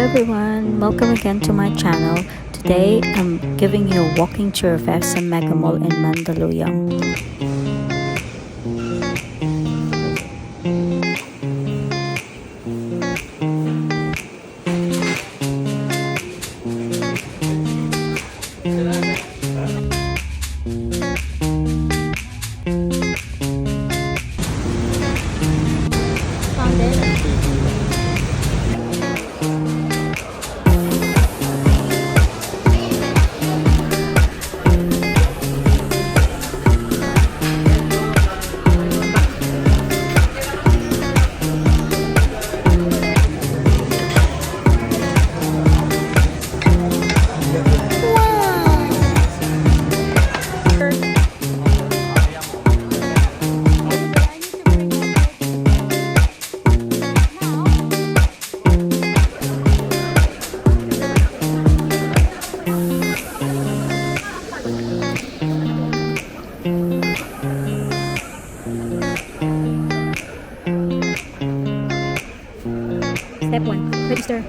everyone, welcome again to my channel. Today I'm giving you a walking tour of SM Megamall in Mandaluyong. Step 1. Register.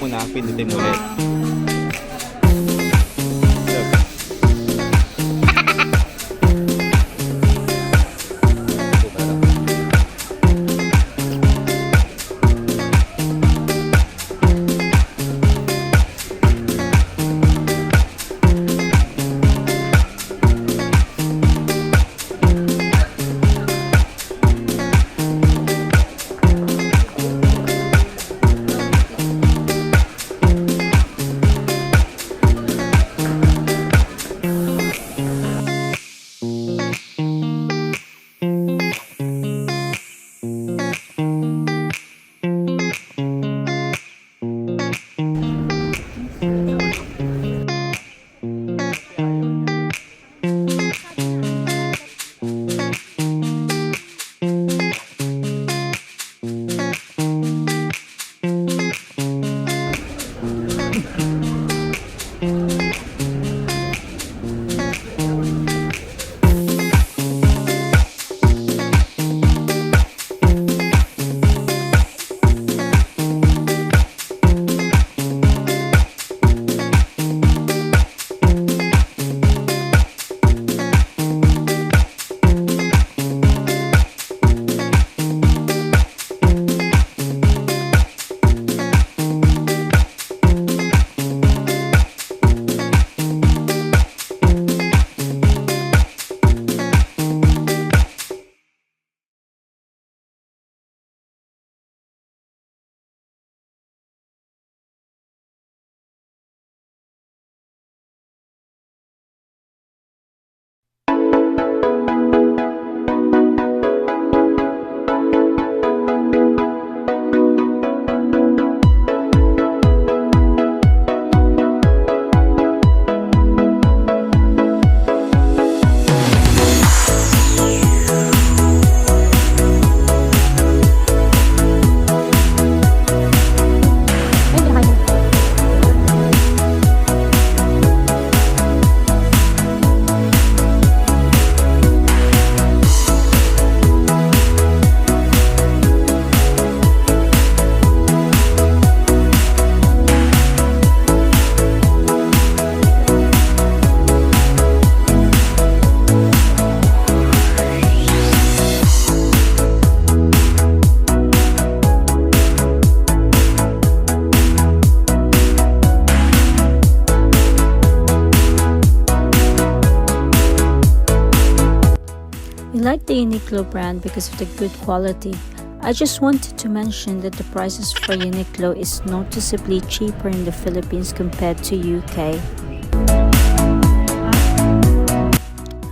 Muna, pindutin mo ulit. We like the Uniqlo brand because of the good quality. I just wanted to mention that the prices for Uniqlo is noticeably cheaper in the Philippines compared to UK.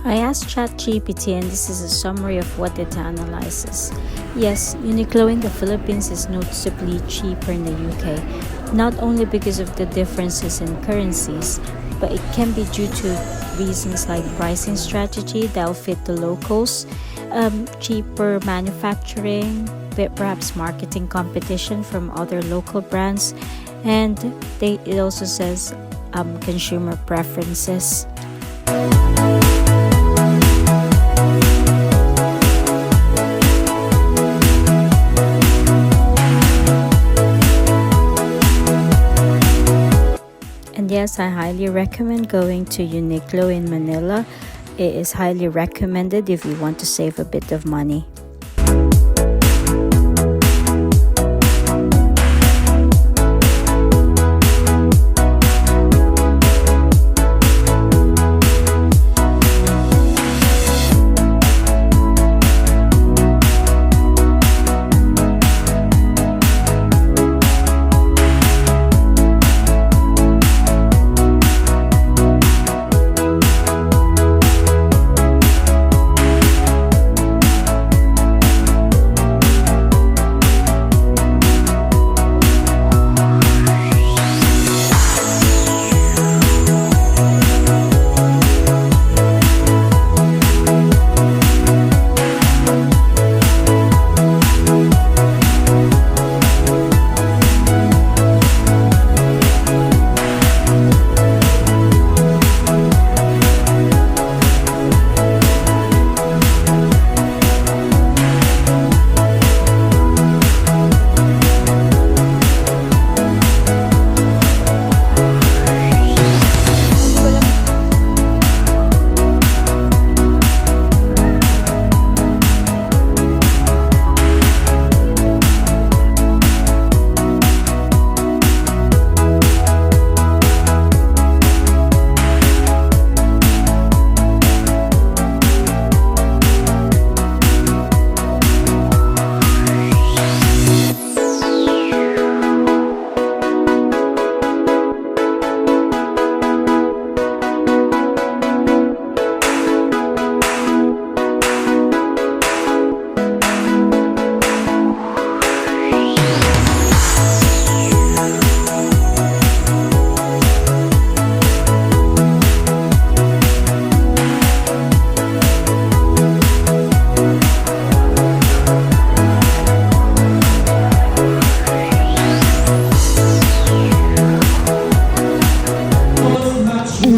I asked ChatGPT and this is a summary of what it analyzes. Yes, Uniqlo in the Philippines is noticeably cheaper in the UK, not only because of the differences in currencies, but it can be due to reasons like pricing strategy that will fit the locals, cheaper manufacturing, perhaps marketing competition from other local brands, and it also says consumer preferences. And yes, I highly recommend going to Uniqlo in Manila. It is highly recommended if you want to save a bit of money.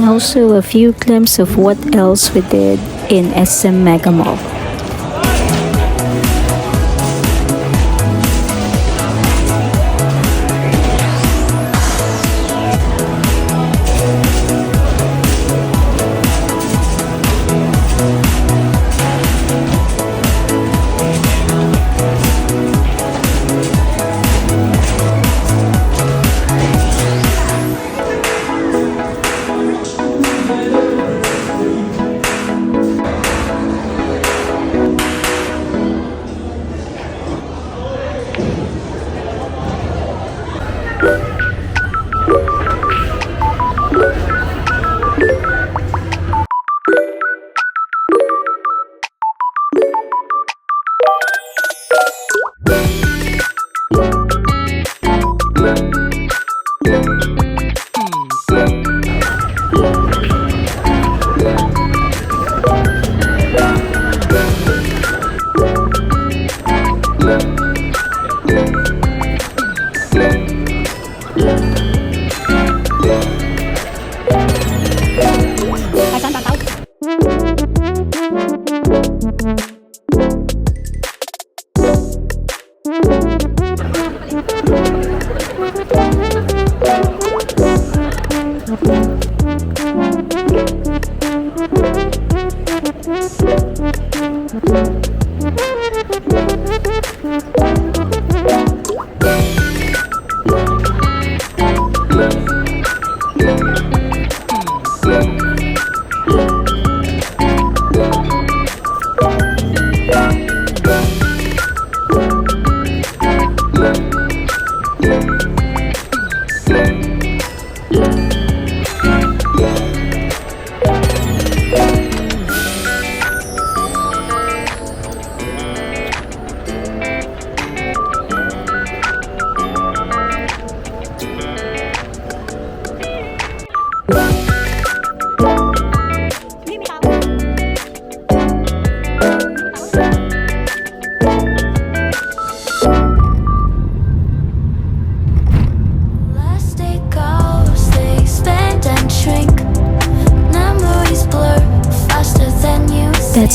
Also a few glimpses of what else we did in SM Megamall.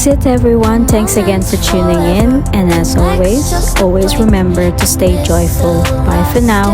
That's it, everyone. Thanks again for tuning in. And as always remember to stay joyful. Bye for now.